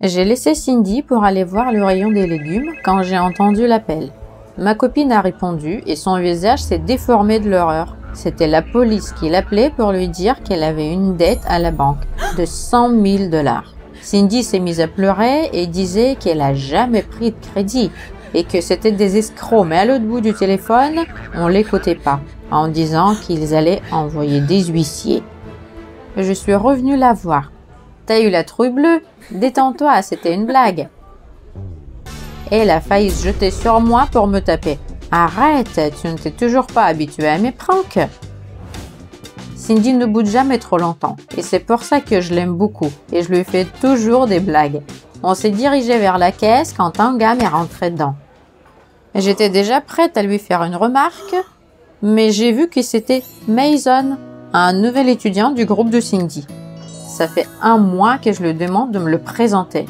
J'ai laissé Cindy pour aller voir le rayon des légumes quand j'ai entendu l'appel. Ma copine a répondu et son visage s'est déformé de l'horreur. C'était la police qui l'appelait pour lui dire qu'elle avait une dette à la banque de 100 000 $. Cindy s'est mise à pleurer et disait qu'elle a jamais pris de crédit et que c'était des escrocs. Mais à l'autre bout du téléphone, on l'écoutait pas en disant qu'ils allaient envoyer des huissiers. Je suis revenue la voir. T'as eu la trouille bleue? Détends-toi, c'était une blague. Elle a failli se jeter sur moi pour me taper. Arrête, tu ne t'es toujours pas habituée à mes pranks. Cindy ne boude jamais trop longtemps et c'est pour ça que je l'aime beaucoup et je lui fais toujours des blagues. On s'est dirigé vers la caisse quand un gars m'est rentré dedans. J'étais déjà prête à lui faire une remarque, mais j'ai vu que c'était Mason, un nouvel étudiant du groupe de Cindy. Ça fait 1 mois que je lui demande de me le présenter.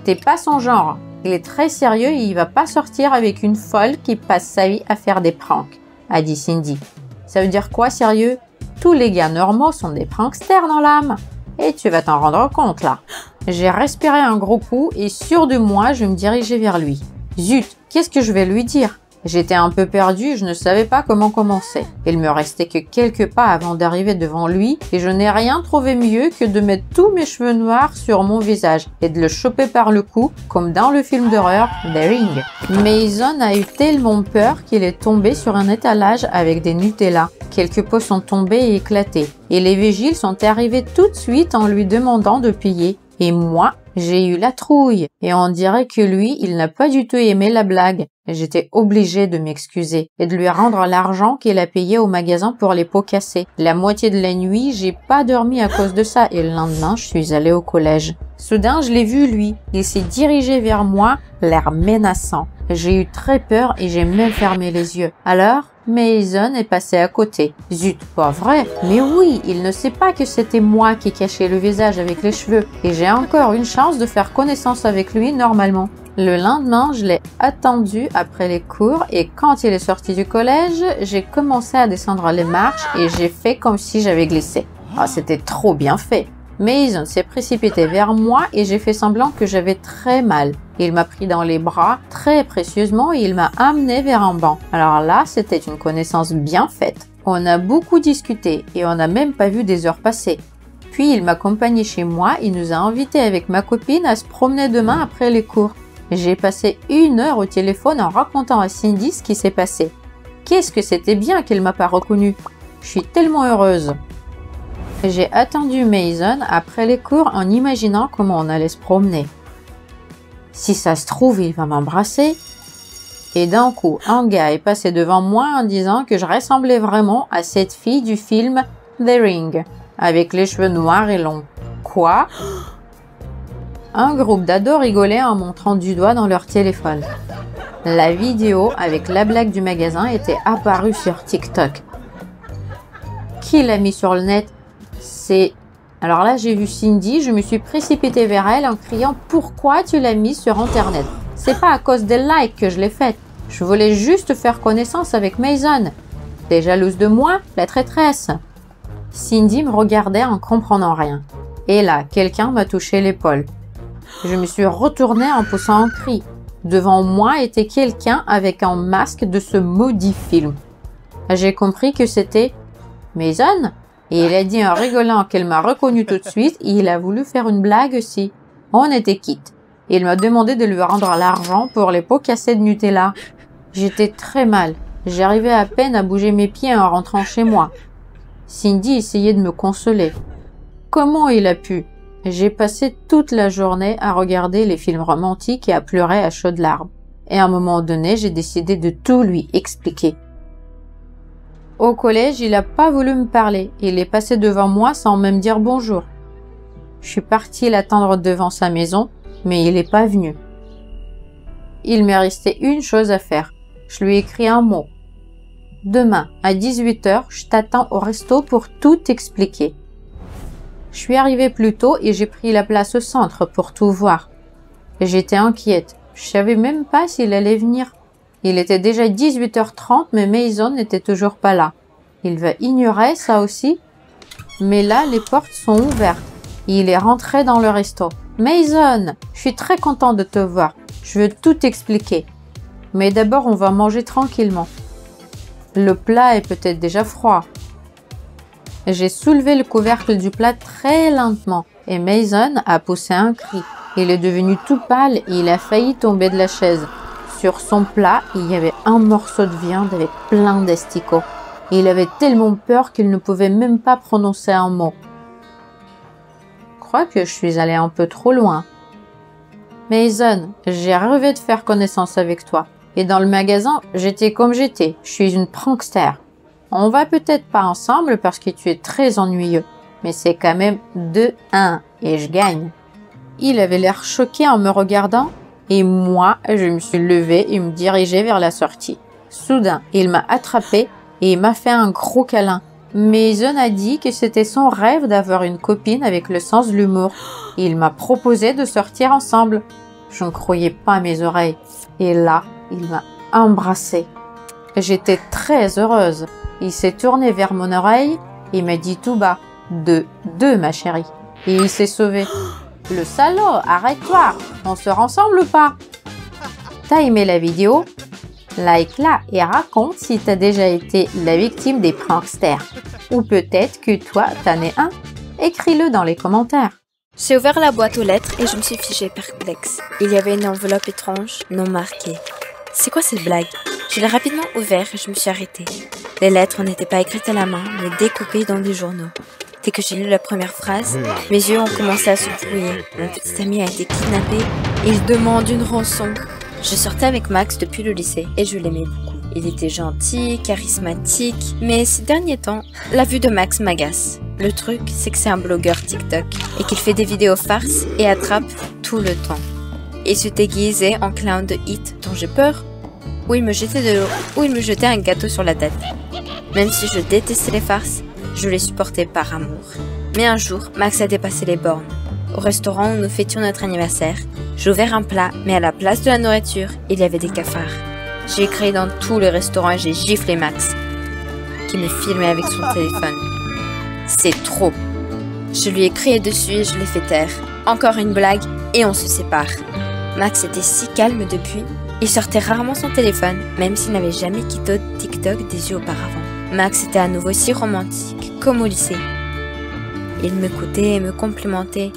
T'es pas son genre. Il est très sérieux et il va pas sortir avec une folle qui passe sa vie à faire des pranks, a dit Cindy. Ça veut dire quoi, sérieux? Tous les gars normaux sont des pranksters dans l'âme. Et tu vas t'en rendre compte, là. J'ai respiré un gros coup et sûr de moi, je me dirigeais vers lui. Zut, qu'est-ce que je vais lui dire? J'étais un peu perdue, je ne savais pas comment commencer. Il me restait que quelques pas avant d'arriver devant lui et je n'ai rien trouvé mieux que de mettre tous mes cheveux noirs sur mon visage et de le choper par le cou, comme dans le film d'horreur The Ring. Mason a eu tellement peur qu'il est tombé sur un étalage avec des Nutella. Quelques pots sont tombés et éclatés. Et les vigiles sont arrivés tout de suite en lui demandant de payer. Et moi, j'ai eu la trouille. Et on dirait que lui, il n'a pas du tout aimé la blague. J'étais obligée de m'excuser et de lui rendre l'argent qu'il a payé au magasin pour les pots cassés. La moitié de la nuit, j'ai pas dormi à cause de ça et le lendemain, je suis allée au collège. Soudain, je l'ai vu lui. Il s'est dirigé vers moi, l'air menaçant. J'ai eu très peur et j'ai même fermé les yeux. Alors, Mason est passé à côté. Zut, pas vrai? Mais oui, il ne sait pas que c'était moi qui cachais le visage avec les cheveux. Et j'ai encore une chance de faire connaissance avec lui normalement. Le lendemain, je l'ai attendu après les cours et quand il est sorti du collège, j'ai commencé à descendre les marches et j'ai fait comme si j'avais glissé. Ah, c'était trop bien fait. Mason s'est précipité vers moi et j'ai fait semblant que j'avais très mal. Il m'a pris dans les bras très précieusement et il m'a amené vers un banc. Alors là, c'était une connaissance bien faite. On a beaucoup discuté et on n'a même pas vu des heures passer. Puis il m'a accompagné chez moi et nous a invités avec ma copine à se promener demain après les cours. J'ai passé 1 heure au téléphone en racontant à Cindy ce qui s'est passé. Qu'est-ce que c'était bien qu'elle m'a pas reconnue. Je suis tellement heureuse. J'ai attendu Mason après les cours en imaginant comment on allait se promener. Si ça se trouve, il va m'embrasser. Et d'un coup, un gars est passé devant moi en disant que je ressemblais vraiment à cette fille du film The Ring, avec les cheveux noirs et longs. Quoi? Un groupe d'ados rigolait en montrant du doigt dans leur téléphone. La vidéo avec la blague du magasin était apparue sur TikTok. Qui l'a mis sur le net? Alors là, j'ai vu Cindy, je me suis précipitée vers elle en criant « Pourquoi tu l'as mis sur Internet ?» C'est pas à cause des likes que je l'ai faite. Je voulais juste faire connaissance avec Mason. T'es jalouse de moi, la traîtresse? Cindy me regardait en comprenant rien. Et là, quelqu'un m'a touché l'épaule. Je me suis retournée en poussant un cri. Devant moi était quelqu'un avec un masque de ce maudit film. J'ai compris que c'était Mason. Et il a dit en rigolant qu'elle m'a reconnu tout de suite et il a voulu faire une blague aussi. On était quittes. Il m'a demandé de lui rendre l'argent pour les pots cassés de Nutella. J'étais très mal. J'arrivais à peine à bouger mes pieds en rentrant chez moi. Cindy essayait de me consoler. Comment il a pu? J'ai passé toute la journée à regarder les films romantiques et à pleurer à chaudes larmes. Et à un moment donné, j'ai décidé de tout lui expliquer. Au collège, il n'a pas voulu me parler. Il est passé devant moi sans même dire bonjour. Je suis partie l'attendre devant sa maison, mais il n'est pas venu. Il m'est resté une chose à faire. Je lui ai écrit un mot. Demain, à 18 h, je t'attends au resto pour tout expliquer. Je suis arrivée plus tôt et j'ai pris la place au centre pour tout voir. J'étais inquiète. Je savais même pas s'il allait venir. Il était déjà 18 h 30, mais Mason n'était toujours pas là. Il va ignorer ça aussi. Mais là, les portes sont ouvertes. Il est rentré dans le resto. Mason, je suis très content de te voir. Je veux tout expliquer. Mais d'abord, on va manger tranquillement. Le plat est peut-être déjà froid. J'ai soulevé le couvercle du plat très lentement et Mason a poussé un cri. Il est devenu tout pâle et il a failli tomber de la chaise. Sur son plat, il y avait un morceau de viande avec plein d'asticots. Il avait tellement peur qu'il ne pouvait même pas prononcer un mot. Je crois que je suis allée un peu trop loin. Mason, j'ai rêvé de faire connaissance avec toi. Et dans le magasin, j'étais comme j'étais. Je suis une prankster. On va peut-être pas ensemble parce que tu es très ennuyeux. Mais c'est quand même 2-1 et je gagne. Il avait l'air choqué en me regardant et moi, je me suis levée et me dirigeais vers la sortie. Soudain, il m'a attrapée et il m'a fait un gros câlin. Mason a dit que c'était son rêve d'avoir une copine avec le sens de l'humour. Il m'a proposé de sortir ensemble. Je ne croyais pas mes oreilles. Et là, il m'a embrassée. J'étais très heureuse. Il s'est tourné vers mon oreille et m'a dit tout bas, 2-2 ma chérie. Et il s'est sauvé. Le salaud, arrête-toi, on se ressemble ou pas? T'as aimé la vidéo? Like-la et raconte si t'as déjà été la victime des pranksters. Ou peut-être que toi, t'en es un. Écris-le dans les commentaires. J'ai ouvert la boîte aux lettres et je me suis figée perplexe. Il y avait une enveloppe étrange, non marquée. C'est quoi cette blague? Je l'ai rapidement ouvert et je me suis arrêtée. Les lettres n'étaient pas écrites à la main, mais découpées dans des journaux. Dès que j'ai lu la première phrase, mes yeux ont commencé à se brouiller. Mon petit ami a été kidnappé et il demande une rançon. Je sortais avec Max depuis le lycée et je l'aimais beaucoup. Il était gentil, charismatique, mais ces derniers temps, la vue de Max m'agace. Le truc, c'est que c'est un blogueur TikTok et qu'il fait des vidéos farces et attrape tout le temps. Il se déguisait en clown de hit dont j'ai peur, ou il me jetait de l'eau, ou il me jetait un gâteau sur la tête. Même si je détestais les farces, je les supportais par amour. Mais un jour, Max a dépassé les bornes. Au restaurant où nous fêtions notre anniversaire, j'ai ouvert un plat, mais à la place de la nourriture, il y avait des cafards. J'ai crié dans tous les restaurants et j'ai giflé Max, qui me filmait avec son téléphone. C'est trop. Je lui ai crié dessus et je l'ai fait taire. Encore une blague et on se sépare. Max était si calme depuis. Il sortait rarement son téléphone, même s'il n'avait jamais quitté TikTok des yeux auparavant. Max était à nouveau si romantique, comme au lycée. Il m'écoutait et me complimentait.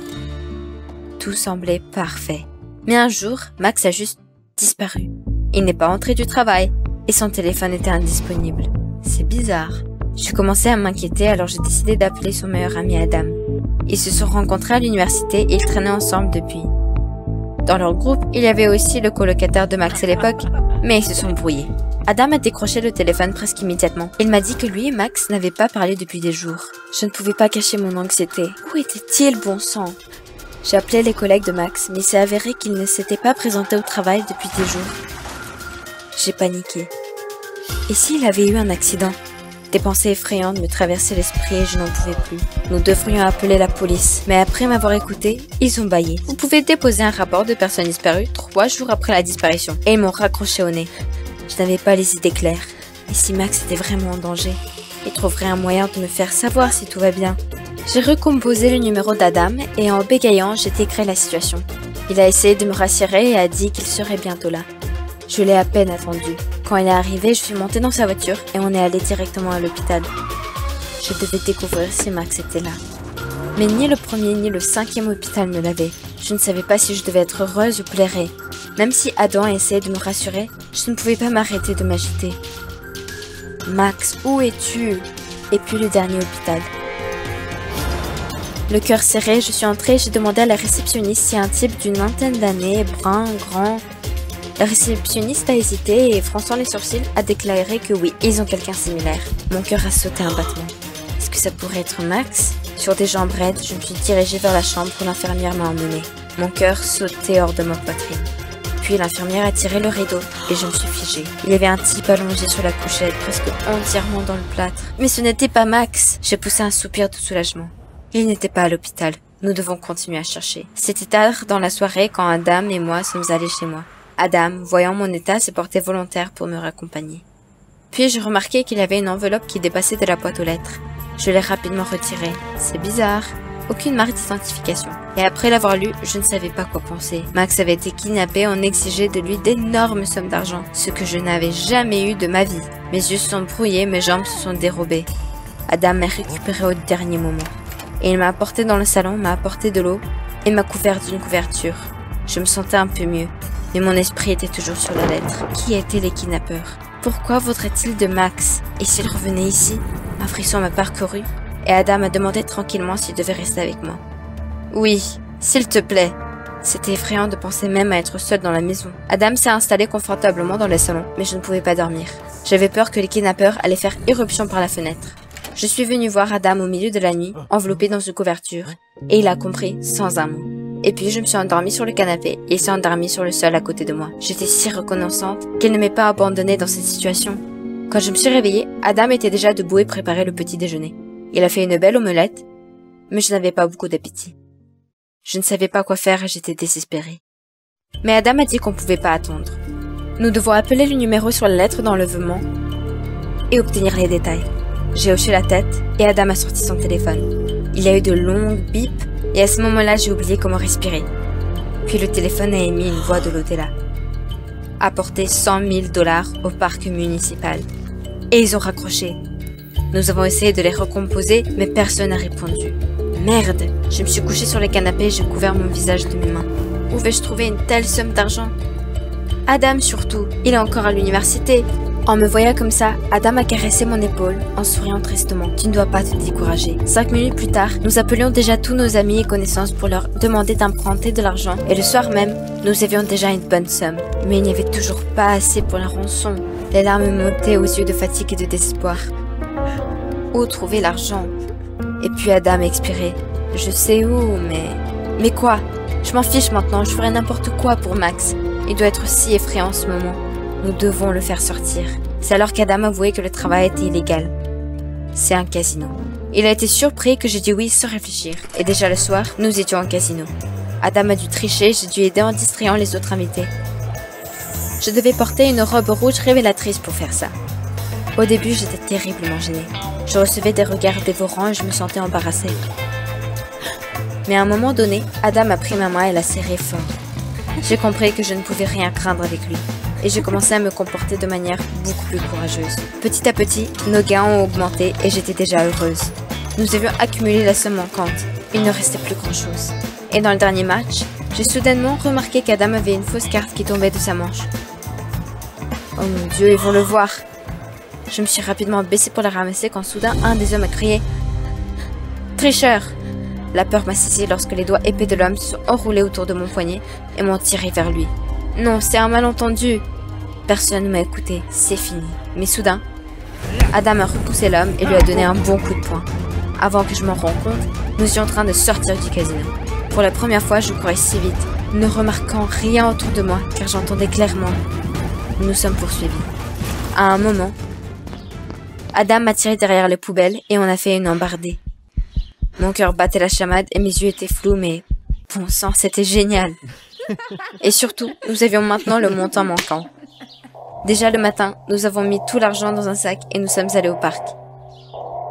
Tout semblait parfait. Mais un jour, Max a juste disparu. Il n'est pas rentré du travail et son téléphone était indisponible. C'est bizarre. Je commençais à m'inquiéter alors j'ai décidé d'appeler son meilleur ami Adam. Ils se sont rencontrés à l'université et ils traînaient ensemble depuis. Dans leur groupe, il y avait aussi le colocataire de Max à l'époque, mais ils se sont brouillés. Adam a décroché le téléphone presque immédiatement. Il m'a dit que lui et Max n'avaient pas parlé depuis des jours. Je ne pouvais pas cacher mon anxiété. Où était-il, bon sang? J'ai appelé les collègues de Max, mais il s'est avéré qu'il ne s'était pas présenté au travail depuis des jours. J'ai paniqué. Et s'il avait eu un accident? Des pensées effrayantes me traversaient l'esprit et je n'en pouvais plus. Nous devrions appeler la police, mais après m'avoir écouté, ils ont bâillé. Vous pouvez déposer un rapport de personne disparue 3 jours après la disparition. Et ils m'ont raccroché au nez. Je n'avais pas les idées claires. Et si Max était vraiment en danger, il trouverait un moyen de me faire savoir si tout va bien. J'ai recomposé le numéro d'Adam et en bégayant, j'ai décrit la situation. Il a essayé de me rassurer et a dit qu'il serait bientôt là. Je l'ai à peine attendu. Quand il est arrivé, je suis montée dans sa voiture et on est allé directement à l'hôpital. Je devais découvrir si Max était là. Mais ni le premier ni le 5e hôpital ne l'avaient. Je ne savais pas si je devais être heureuse ou pleurer. Même si Adam essayait de me rassurer, je ne pouvais pas m'arrêter de m'agiter. Max, où es-tu? Et puis le dernier hôpital. Le cœur serré, je suis entrée et j'ai demandé à la réceptionniste si un type d'une vingtaine d'années, brun, grand. La réceptionniste a hésité et, fronçant les sourcils, a déclaré que oui, ils ont quelqu'un similaire. Mon cœur a sauté un battement. Est-ce que ça pourrait être Max? Sur des jambes raides, je me suis dirigée vers la chambre où l'infirmière m'a emmenée. Mon cœur sautait hors de ma poitrine. Puis l'infirmière a tiré le rideau et je me suis figée. Il y avait un type allongé sur la couchette, presque entièrement dans le plâtre. Mais ce n'était pas Max. J'ai poussé un soupir de soulagement. Il n'était pas à l'hôpital. Nous devons continuer à chercher. C'était tard dans la soirée quand Adam et moi sommes allés chez moi. Adam, voyant mon état, s'est porté volontaire pour me raccompagner. Puis j'ai remarqué qu'il y avait une enveloppe qui dépassait de la boîte aux lettres. Je l'ai rapidement retirée. C'est bizarre. aucune marque d'identification. Et après l'avoir lu, je ne savais pas quoi penser. Max avait été kidnappé, on exigeait de lui d'énormes sommes d'argent, ce que je n'avais jamais eu de ma vie. Mes yeux se sont brouillés, mes jambes se sont dérobées. Adam m'a récupéré au dernier moment. Et il m'a apporté dans le salon, m'a apporté de l'eau et m'a couvert d'une couverture. Je me sentais un peu mieux, mais mon esprit était toujours sur la lettre. Qui étaient les kidnappeurs? Pourquoi vaudrait-il de Max? Et s'il revenait ici? Un frisson m'a parcouru et Adam m'a demandé tranquillement s'il devait rester avec moi. Oui, s'il te plaît. C'était effrayant de penser même à être seule dans la maison. Adam s'est installé confortablement dans le salon, mais je ne pouvais pas dormir. J'avais peur que les kidnappeurs allaient faire irruption par la fenêtre. Je suis venue voir Adam au milieu de la nuit, enveloppé dans une couverture, et il a compris sans un mot. Et puis je me suis endormie sur le canapé et il s'est endormi sur le sol à côté de moi. J'étais si reconnaissante qu'elle ne m'ait pas abandonnée dans cette situation. Quand je me suis réveillée, Adam était déjà debout et préparait le petit déjeuner. Il a fait une belle omelette, mais je n'avais pas beaucoup d'appétit. Je ne savais pas quoi faire et j'étais désespérée. Mais Adam a dit qu'on ne pouvait pas attendre. Nous devons appeler le numéro sur la lettre d'enlèvement et obtenir les détails. J'ai hoché la tête et Adam a sorti son téléphone. Il y a eu de longues bips et à ce moment-là, j'ai oublié comment respirer. Puis le téléphone a émis une voix de l'au-delà. Apporter 100 000 $ au parc municipal. Et ils ont raccroché. Nous avons essayé de les recomposer, mais personne n'a répondu. Merde! Je me suis couchée sur le canapé et j'ai couvert mon visage de mes mains. Où vais-je trouver une telle somme d'argent? Adam surtout, il est encore à l'université. En me voyant comme ça, Adam a caressé mon épaule en souriant tristement. Tu ne dois pas te décourager. 5 minutes plus tard, nous appelions déjà tous nos amis et connaissances pour leur demander d'emprunter de l'argent. Et le soir même, nous avions déjà une bonne somme. Mais il n'y avait toujours pas assez pour la rançon. Les larmes montaient aux yeux de fatigue et de désespoir. Où trouver l'argent? Et puis Adam expirait. Je sais où, mais quoi? Je m'en fiche maintenant, je ferai n'importe quoi pour Max. Il doit être si effrayant en ce moment. Nous devons le faire sortir. C'est alors qu'Adam avouait que le travail était illégal. C'est un casino. Il a été surpris que j'ai dit oui sans réfléchir. Et déjà le soir, nous étions en casino. Adam a dû tricher, j'ai dû aider en distrayant les autres invités. Je devais porter une robe rouge révélatrice pour faire ça. Au début, j'étais terriblement gênée. Je recevais des regards dévorants et je me sentais embarrassée. Mais à un moment donné, Adam a pris ma main et l'a serrée fort. J'ai compris que je ne pouvais rien craindre avec lui. Et j'ai commencé à me comporter de manière beaucoup plus courageuse. Petit à petit, nos gains ont augmenté et j'étais déjà heureuse. Nous avions accumulé la somme manquante. Il ne restait plus grand-chose. Et dans le dernier match, j'ai soudainement remarqué qu'Adam avait une fausse carte qui tombait de sa manche. Oh mon Dieu, ils vont le voir. Je me suis rapidement baissée pour la ramasser quand soudain un des hommes a crié « Tricheur !» La peur m'a saisie lorsque les doigts épais de l'homme se sont enroulés autour de mon poignet et m'ont tiré vers lui. Non, c'est un malentendu. Personne ne m'a écouté, c'est fini. Mais soudain, Adam a repoussé l'homme et lui a donné un bon coup de poing. Avant que je m'en rende compte, nous étions en train de sortir du casino. Pour la première fois, je courais si vite, ne remarquant rien autour de moi, car j'entendais clairement. Nous sommes poursuivis. À un moment, Adam m'a tiré derrière les poubelles et on a fait une embardée. Mon cœur battait la chamade et mes yeux étaient flous, mais bon sang, c'était génial. Et surtout, nous avions maintenant le montant manquant. Déjà le matin, nous avons mis tout l'argent dans un sac et nous sommes allés au parc.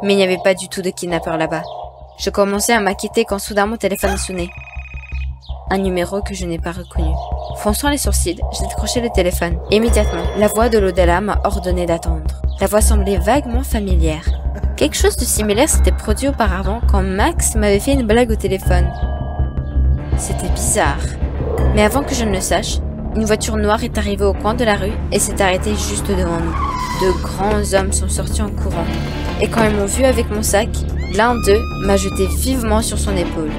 Mais il n'y avait pas du tout de kidnappeurs là-bas. Je commençais à m'inquiéter quand soudain mon téléphone a sonné. Un numéro que je n'ai pas reconnu. Fronçant les sourcils, j'ai décroché le téléphone. Immédiatement, la voix de l'au-delà m'a ordonné d'attendre. La voix semblait vaguement familière. Quelque chose de similaire s'était produit auparavant quand Max m'avait fait une blague au téléphone. C'était bizarre. Mais avant que je ne le sache, une voiture noire est arrivée au coin de la rue et s'est arrêtée juste devant nous. De grands hommes sont sortis en courant. Et quand ils m'ont vu avec mon sac, l'un d'eux m'a jeté vivement sur son épaule.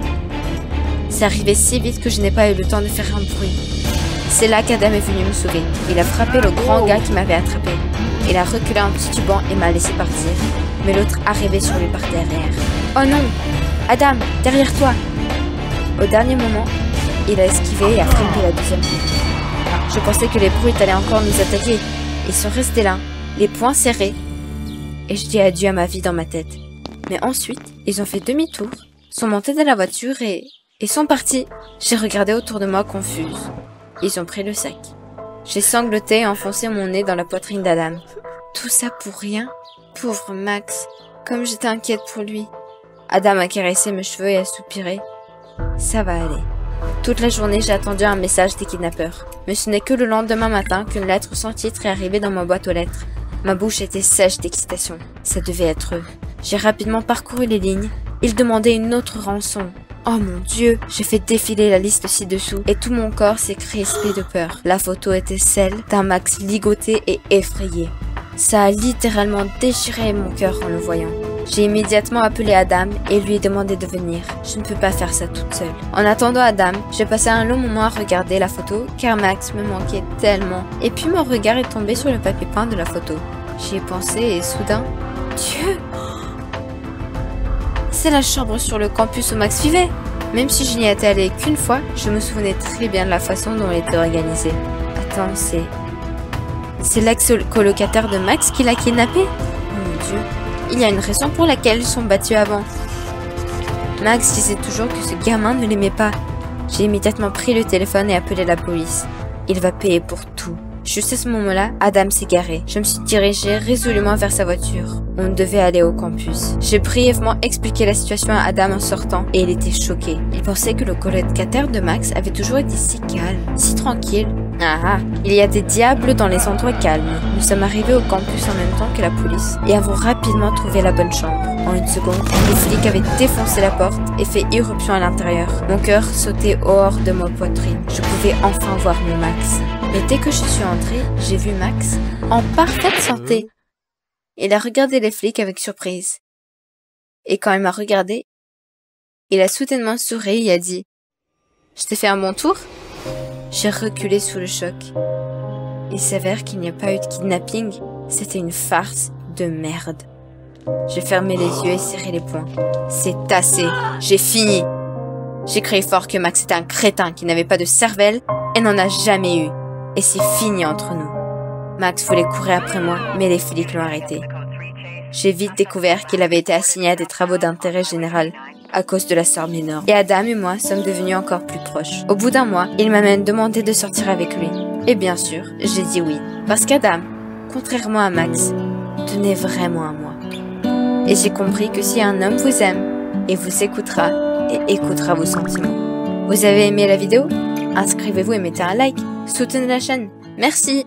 C'est arrivé si vite que je n'ai pas eu le temps de faire un bruit. C'est là qu'Adam est venu me sauver. Il a frappé le grand gars qui m'avait attrapé. Il a reculé en titubant et m'a laissé partir. Mais l'autre arrivait sur lui par derrière. Oh non! Adam, derrière toi! Au dernier moment, il a esquivé et a frappé la deuxième fois. Je pensais que les brutes allaient encore nous attaquer. Ils sont restés là, les poings serrés. Et je dis adieu à ma vie dans ma tête. Mais ensuite, ils ont fait demi-tour, sont montés dans la voiture et sont partis. J'ai regardé autour de moi confuse. Ils ont pris le sac. J'ai sangloté et enfoncé mon nez dans la poitrine d'Adam. Tout ça pour rien? Pauvre Max, comme j'étais inquiète pour lui. Adam a caressé mes cheveux et a soupiré. Ça va aller. Toute la journée, j'ai attendu un message des kidnappeurs. Mais ce n'est que le lendemain matin qu'une lettre sans titre est arrivée dans ma boîte aux lettres. Ma bouche était sèche d'excitation. Ça devait être eux. J'ai rapidement parcouru les lignes. Ils demandaient une autre rançon. Oh mon Dieu, j'ai fait défiler la liste ci-dessous et tout mon corps s'est crispé de peur. La photo était celle d'un Max ligoté et effrayé. Ça a littéralement déchiré mon cœur en le voyant. J'ai immédiatement appelé Adam et lui ai demandé de venir. Je ne peux pas faire ça toute seule. En attendant Adam, j'ai passé un long moment à regarder la photo car Max me manquait tellement. Et puis mon regard est tombé sur le papier peint de la photo. J'y ai pensé et soudain, Dieu! C'est la chambre sur le campus où Max vivait. Même si je n'y étais allée qu'une fois, je me souvenais très bien de la façon dont elle était organisée. Attends, c'est l'ex-colocataire de Max qui l'a kidnappé? Oh mon Dieu, il y a une raison pour laquelle ils sont battus avant. Max disait toujours que ce gamin ne l'aimait pas. J'ai immédiatement pris le téléphone et appelé la police. Il va payer pour tout. Juste à ce moment-là, Adam s'est garé. Je me suis dirigée résolument vers sa voiture. On devait aller au campus. J'ai brièvement expliqué la situation à Adam en sortant et il était choqué. Il pensait que le colocataire de Max avait toujours été si calme, si tranquille. Ah, il y a des diables dans les endroits calmes. Nous sommes arrivés au campus en même temps que la police et avons rapidement trouvé la bonne chambre. En une seconde, les flics avaient défoncé la porte et fait irruption à l'intérieur. Mon cœur sautait hors de ma poitrine. Je pouvais enfin voir mon Max. Mais dès que je suis entrée, j'ai vu Max en parfaite santé. Il a regardé les flics avec surprise. Et quand il m'a regardé, il a soudainement souri et a dit « Je t'ai fait un bon tour ?» J'ai reculé sous le choc. Il s'avère qu'il n'y a pas eu de kidnapping. C'était une farce de merde. J'ai fermé les yeux et serré les poings. C'est assez. J'ai fini. J'ai crié fort que Max était un crétin qui n'avait pas de cervelle et n'en a jamais eu. Et c'est fini entre nous. Max voulait courir après moi, mais les flics l'ont arrêté. J'ai vite découvert qu'il avait été assigné à des travaux d'intérêt général à cause de la sœur mineure. Et Adam et moi sommes devenus encore plus proches. Au bout d'un mois, il m'a même demandé de sortir avec lui. Et bien sûr, j'ai dit oui. Parce qu'Adam, contrairement à Max, tenait vraiment à moi. Et j'ai compris que si un homme vous aime, il vous écoutera et écoutera vos sentiments. Vous avez aimé la vidéo? Inscrivez-vous et mettez un like. Soutenez la chaîne. Merci!